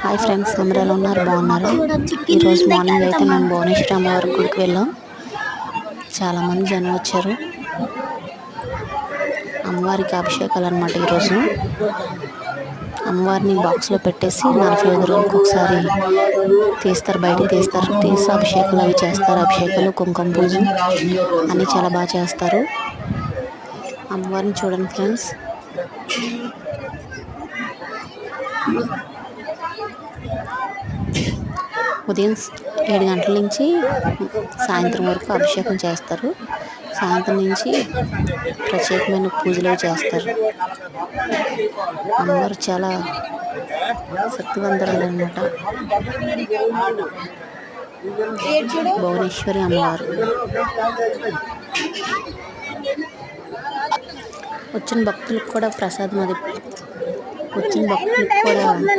Hi friends, అందరూ ఎలా ఉన్నారు? బాగున్నారు. ఈరోజు మార్నింగ్ అయితే మేము భువనేశ్వరి అమ్మవారి గుడికి వెళ్ళాం. చాలామంది జనం వచ్చారు. అమ్మవారికి అభిషేకాలు అన్నమాట. ఈరోజు అమ్మవారిని బాక్స్లో పెట్టేసి 45 రోజులకు ఒకసారి తీస్తారు, బయటికి తీస్తారు. తీసి అభిషేకాలు అవి చేస్తారు. అభిషేకాలు, కుంకుమ పూజ అన్నీ చాలా బాగా చేస్తారు. అమ్మవారిని చూడండి ఫ్రెండ్స్. ఉదయం 7 గంటల నుంచి సాయంత్రం వరకు అభిషేకం చేస్తారు. సాయంత్రం నుంచి ప్రత్యేకమైన పూజలు చేస్తారు. అమ్మవారు చాలా శక్తివంతురాలు అన్నమాట. భువనేశ్వరి అమ్మవారు. వచ్చిన భక్తులకు కూడా ప్రసాదం, అది వచ్చిన భక్తులకు కూడా